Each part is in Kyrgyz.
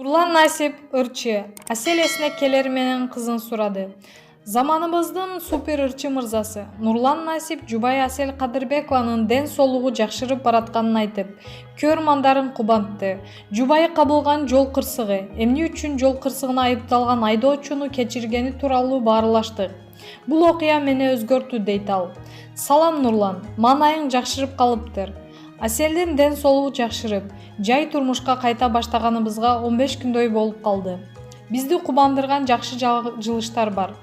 Нурлан Насип ырчы Асел эсине келери менен кызын сурады. Заманыбыздын супер ырчы мырзасы Нурлан Насип жубай Асел Кадырбекованын ден соолугу жакшырып баратканын айтып, көрмандарын кубантты. Жубайы кабылган жол кырсыгы, эмне үчүн жол кырсыгына айыпталган айдоочуну кечиргени тууралуу баарылаштык. Бул окуя мени өзгөртү дейт ал. Салам Нурлан, маанайың жакшырып калыптыр. Аселдин ден соолугу жакшырып, жай турмушка кайта баштаганыбызга 15 күндөй болуп калды. Бизди кубандырган жакшы жылыштар бар.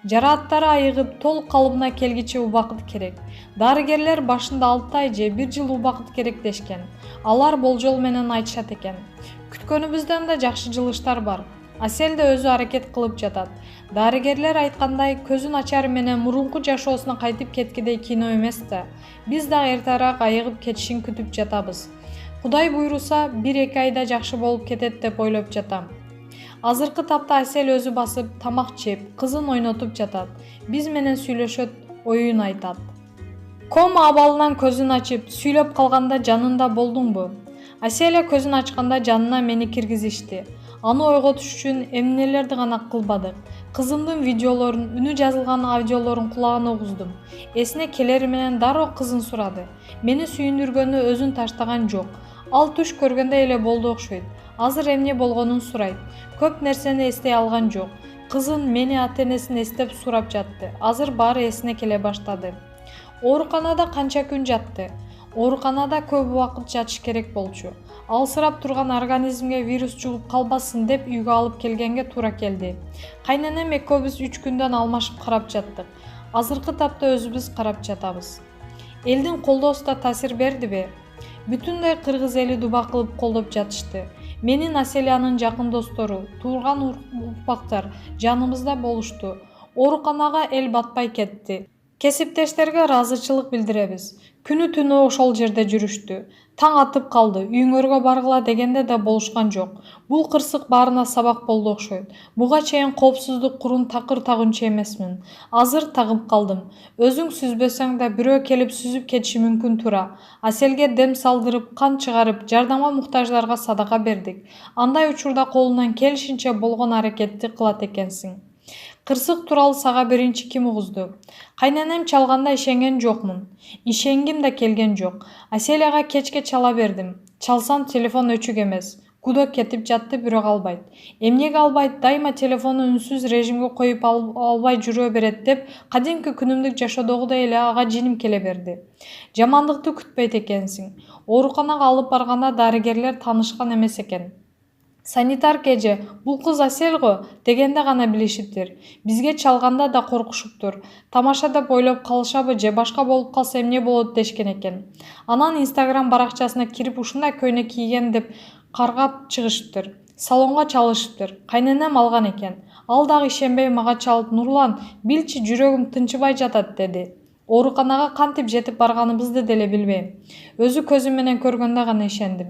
Жарааттары айыгып, толук калыбына келгиче убакыт керек. Дарыгерлер башында 6 ай же 1 жыл убакыт керек дешкен. Алар болжол менен айтышат экен. Күткөнүбүздөн да жакшы жылыштар бар. Асел да өзү аракет кылып жатат. Дарыгерлер айткандай, көзүн ачары менен мурунку жашоосуна кайтып кеткидей кино эмес да. Биз дагы эртерээк айыгып кетишин күтүп жатабыз. Кудай буйруса, 1-2 айда жакшы болуп кетет деп ойлоп жатам. Азыркы тапта Асел өзү басып, тамак жеп, кызын ойнотуп жатат. Биз менен сүйлөшөт, оюн айтат. Кома абалынан көзүн ачып, сүйлөп калганда жанында болдуңбу? Аселя көзүн ачканда жанына мени киргизишти. Аны ойготуш үчүн эмнелерди гана кылбадык. Кызымдын видеолорун, үнү жазылган аудиолорун кулагына угуздум. Эсине келери менен дароо кызын сурады. Мени сүйүндүргөнү өзүн таштаган жок. Ал туш көргөндөй эле болду окшойт. Азыр эмне болгонун сурайт. Көп нерсени эстей алган жок. Кызын мени ата-энесин эстеп сурап жатты. Азыр баары эсине келе баштады. Ооруканада канча күн жатты? Ооруканада көп убакыт жатыш керек болчу. Алсырап турган организмге вирус жугуп калбасын деп үйгө алып келгенге туура келди. Кайненем экөөбүз 3 күндөн алмашып карап жаттык. Азыркы тапта өзүбүз карап жатабыз. Элдин колдоосу да таасир бердиби? Бүтүндөй кыргыз эли дуба кылып колдоп жатышты. Менин Аселянын жакын достору, тууган урпактар жаныбызда болушту. Ооруканага эл батпай кетти. Кесиптештерге ыраазычылык билдиребиз. Күнү түнү ошол жерде жүрүштү. Таң атып калды, үйүңөргө баргыла дегенде да болушкан жок. Бул кырсык баарына сабак болду окшойт. Буга чейин коопсуздук курун такыр тагынчу эмесмин. Азыр тагып калдым. Өзүң сүзбөсөң да бирөө келип сүзүп кетиши мүмкүн тура. Аселге дем салдырып, кан чыгарып, жардамга муктаждарга садака бердик. Андай учурда колунан келишинче болгон аракетти кылат экенсиң. Кырсык тууралуу сага биринчи ким угузду? Кайненем чалганда ишенген жокмун. Ишенгим да келген жок. Аселяга кечке чала бердим. Чалсам телефон өчүк эмес. Гудок кетип жатты, бирок албайт. Эмнеге албайт? Дайыма телефону үнсүз режимге коюп албай жүрө берет деп, кадимки күнүмдүк жашоодогудай эле ага жиним келе берди. Жамандыкты күтпөйт экенсиң. Ооруканага алып барганда дарыгерлер таанышкан эмес экен. Санитар эже, бул кыз Асел го дегенде гана билишиптир. Бизге чалганда да коркушуптур. Тамаша деп ойлоп калышабы же башка болуп калса эмне болот дешкен экен. Анан Instagram баракчасына кирип ушундай көйнөк кийген деп каргап чыгышыптыр. Салонго чалышыптыр. Кайненем алган экен. Ал дагы ишенбей мага чалып, Нурлан, билчи жүрөгүм тынчыбай жатат деди. Ооруканага кантип жетип барганыбызды деле билбейм. Өзү көзүм менен көргөндө гана ишендим.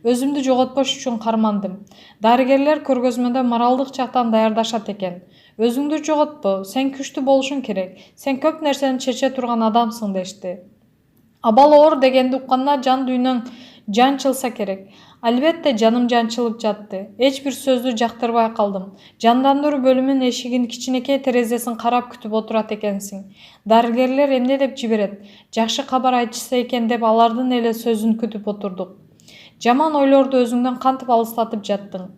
Өзүмдү жоготпош үчүн кармандым. Дарыгерлер көргөзмөдө моралдык жактан даярдашат экен. Өзүңдү жоготпо, сен күчтүү болушуң керек. Сен көп нерсени чече турган адамсың дешти. Абал оор дегенди укканда жан дүйнөң жанчылса керек. Албетте жаным жанчылып жатты. Эч бир сөздү жактырбай калдым. Жандандыруу бөлүмүнүн эшигинин кичинекей терезесин карап күтүп отурат экенсиң. Дарыгерлер эмне деп жиберет? Жакшы кабар айтышса экен деп алардын эле сөзүн күтүп отурдук. Жаман ойлорду өзүңдөн кантип алыстатып жаттың?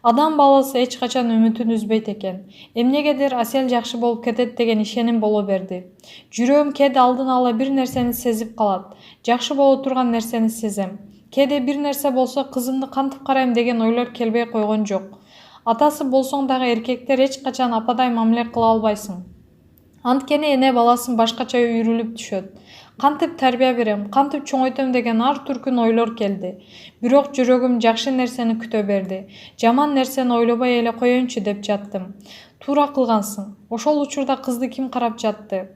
Адам баласы эч качан үмүтүн үзбөйт экен. Эмнегедир Асел жакшы болуп кетет деген ишеним боло берди. Жүрөгүм кээде алдын ала бир нерсени сезип калат. Жакшы боло турган нерсени сезем. Кээде бир нерсе болсо кызымды кантип карайм деген ойлор келбей койгон жок. Атасы болсоң дагы эркектер эч качан ападай мамиле кыла албайсың. Анткени эне баласын башкача үйрүлүп түшөт. Кантип тарбия берем, кантип чоңойтом деген ар түркүн ойлор келди. Бирок жүрөгүм жакшы нерсени күтө берди. Жаман нерсени ойлобой эле коеюнчу деп жаттым. Туура кылгансың. Ошол учурда кызды ким карап жатты?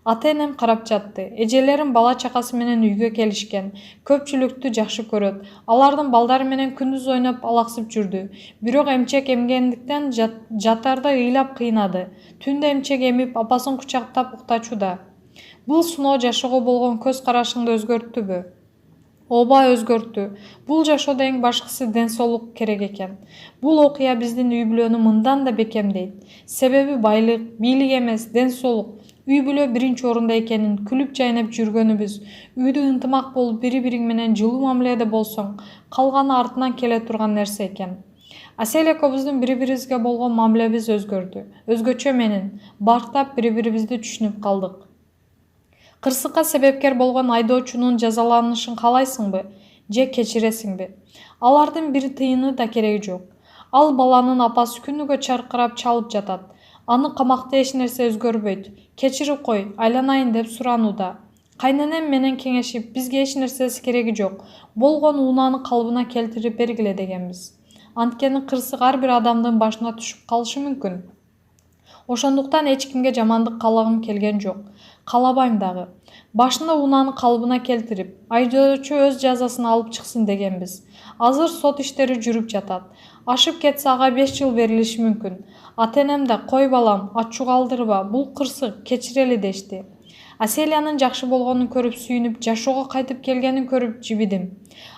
Ата-энем карап жатты. Эжелерим бала чакасы менен үйгө келишкен. Көпчүлүктү жакшы көрөт. Алардын балдары менен күндүз ойноп алаксып жүрдү. Бирок эмчек эмгендиктен жатарда ыйлап кыйнады. Түндө эмчек эмип апасын кучактап уктачууда. Бул сыноо жашоого болгон көз карашыңды өзгөрттүбү? Ооба өзгөрттү. Бул жашоодо эң башкысы ден соолук керек экен. Бул окуя биздин үй бүлөнү мындан да бекемдейт. Себеби байлык, бийлик эмес, ден соолук. Үй бүлө биринчи орунда экенин, күлүп жайнап жүргөнүбүз, үйдө ынтымак болуп бири-бириң менен жылуу мамиледе болсоң, калганы артынан келе турган нерсе экен. Асель экөөбүздүн бири-бирибизге болгон мамилебиз өзгөрдү. Өзгөчө менен бактап бири-бирибизди түшүнүп калдык. Кырсыкка себепкер болгон айдоочунун жазаланышын каалайсыңбы же кечиресиңби? Алардын бир тыйыны да кереги жок. Ал баланын апасы күнүгө чаркырап чалып жатат. Аны камакта эч нерсе өзгөрбөйт. Кечирип кой, айланайын деп суранууда. Кайненем менен кеңешип, бизге эч нерсеси кереги жок. Болгон унааны калыбына келтирип бергиле дегенбиз. Анткени кырсык ар бир адамдын башына түшүп калышы мүмкүн. Ошондуктан эч кимге жамандык каалагым келген жок. Каалабайм дагы. Башында унааны калыбына келтирип, айдоочу өз жазасын алып чыксын дегенбиз. Азыр сот иштери жүрүп жатат. Ашып кетсе ага 5 жыл берилиши мүмкүн. Ата-энем да кой балам, ачуу калтырба, бул кырсык, кечирели дешти. Аселиянын жакшы болгонун көрүп сүйүнүп, жашоого кайтып келгенин көрүп жибидим.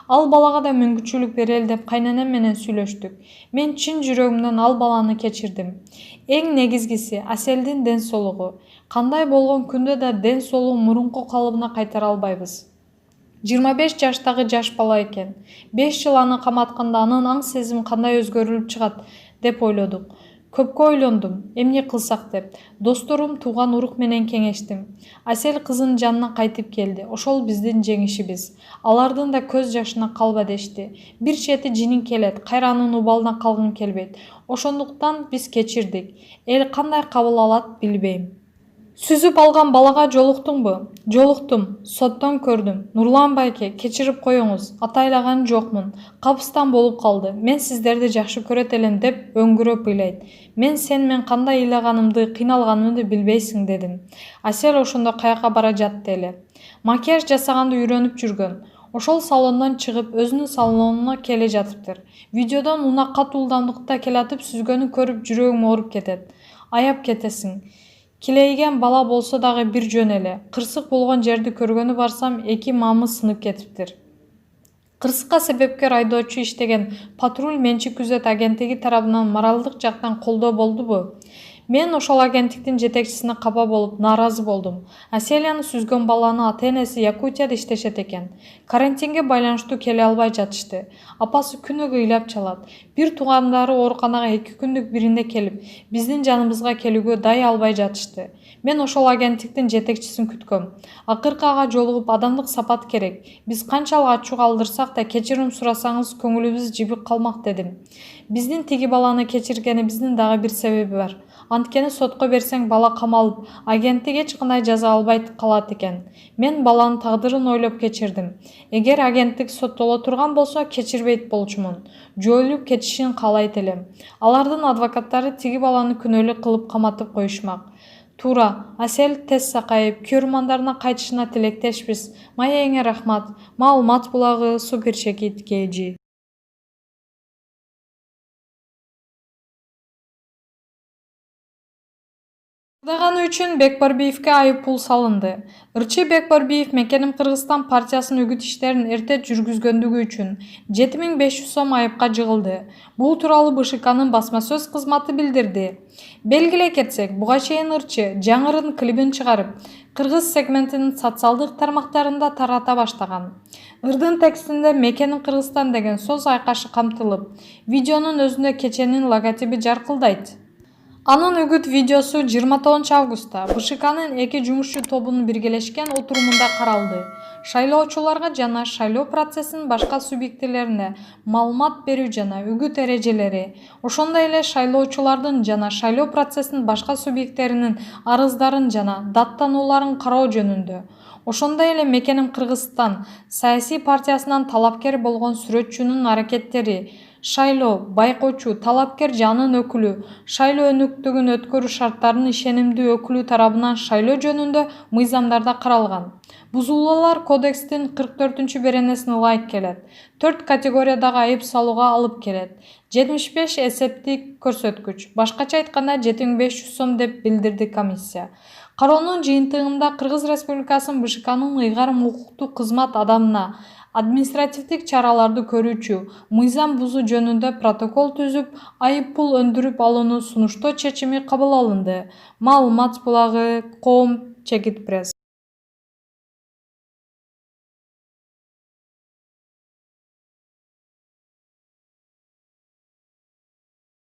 Ал балага да мүмкүнчүлүк берели деп кайненем менен сүйлөштүк. Мен чын жүрөгүмдөн ал баланы кечирдим. Эң негизгиси Аселдин ден соолугу. Кандай болгон күндө да ден соолугу мурунку калыбына кайтара албайбыз. 25 жаштагы жаш бала экен. 5 жыл аны каматканда анын аң сезими кандай өзгөрүлүп чыгат деп ойлодук. Көпкө ойлондум, эмне кылсак деп. Досторум, тууган урук менен кеңештим. Асель кызынын жанына кайтып келди. Ошол биздин жеңишибиз. Алардын да көз жашына калба дешти. Бир чети жинин келет, кайра анын убалына калгың келбейт. Ошондуктан биз кечирдик. Эл кандай кабыл алат билбейм. Сүзүп алган балага жолуктуңбу? Жолуктум, соттон көрдүм. Нурлан байке, кечирип коюңуз. Атайлаган жокмун. Капыстан болуп калды. Мен сиздерди жакшы көрөт элем деп өңгүрөп ыйлайт. Мен сен мен кандай ыйлаганымды, кыйналганымды билбейсиң дедим. Асель ошондо каяка бара жатты эле. Макияж жасаганды үйрөнүп жүргөн. Ошол салондон чыгып, өзүнүн салонуна келе жатыптыр. Видеодон унаа катуу ылдамдыкта келатып сүзгөнү көрүп жүрөгүм ооруп кетет. Аяп кетесиң. Килейген бала болсо дагы бир жөн эле. Кырсык болгон жерди көргөнү барсам, эки мамы сынып кетиптир. Кырсыкка себепкер айдоочу иштеген патруль менчик күзөт агенттиги тарабынан моралдык жактан колдоо болдубу? Мен ошол агенттиктин жетекчисине капа болуп, нааразы болдум. Аселияны сүзгөн баланы ата-энеси Якутияда иштешет экен. Карантинге байланыштуу келе албай жатышты. Апасы күнүгө ыйлап чалат. Бир туугандары ооруканага 2 күндүк биринде келип, биздин жаныбызга келүүгө дай албай жатышты. Мен ошол агенттиктин жетекчисин күткөм. Акыркы ага жолугуп, адамдык сапат керек. Биз канчалык ачуу калтырсак да кечирим сурасаңыз көңүлүбүз жибип калмак дедим. Биздин тиги баланы кечиргенибиздин дагы бир себеби бар. Анткени сотко берсең бала камалып, агенттик эч кандай жаза албай калат экен. Мен баланын тагдырын ойлоп кечирдим. Эгер агенттик соттоло турган болсо, кечирбейт болчумун. Жоюлуп кетишин каалайт элем. Алардын адвокаттары тиги баланы күнөөлүү кылып каматып коюшмак. Туура, Асель тез сакайып, күйөрмандарына кайтышына тилектешпиз. Маекеңе рахмат. Маалымат булагы Супер Чекит KG. Кырдаганы үчүн Бекбарбиевке айыппул салынды. Ырчы Бекбарбиев Мекеним Кыргызстан партиясынын үгүт иштерин эрте жүргүзгөндүгү үчүн 7500 сом айыпка жыгылды. Бул тууралуу БШКнын басма сөз кызматы билдирди. Белгилей кетсек, буга чейин Ырчы жаңырын клибин чыгарып, кыргыз сегментинин социалдык тармактарында тарата баштаган. Ырдын текстинде Мекеним Кыргызстан деген сөз айкашы камтылып, видеонун өзүндө кеченин логотипи жаркылдайт. Анын үгүт видеосу 29 августта БШКнын эки жумушчу тобунун биргелешкен отурумунда каралды. Шайлоочуларга жана шайлоо процессинин башка субъектилерине маалымат берүү жана үгүт эрежелери, ошондой эле шайлоочулардын жана шайлоо процессинин башка субъекттеринин арыздарын жана даттанууларын кароо жөнүндө, ошондой эле Мекеним Кыргызстан саясий партиясынан талапкер болгон сүрөтчүнүн аракеттери, шайлоо, байкоочу, талапкер же анын өкүлү, шайлоо өнүктүгүн өткөрүү шарттарынын ишенимдүү өкүлү тарабынан шайлоо жөнүндө мыйзамдарда каралган. Бузулуулар кодекстин 44-беренесине ылайык келет. 4 категориядагы айып салууга алып келет. 75 эсептик көрсөткүч, башкача айтканда 7500 сом деп билдирди комиссия. Кароонун жыйынтыгында Кыргыз Республикасынын БШКнын ыйгарым укуктук кызмат адамына административдик чараларды көрүүчү, мыйзам бузуу жөнүндө протокол түзүп, айып пул өндүрүп алууну сунуштоо чечими кабыл алынды. Маалымат булагы, Ком, Чекит пресс.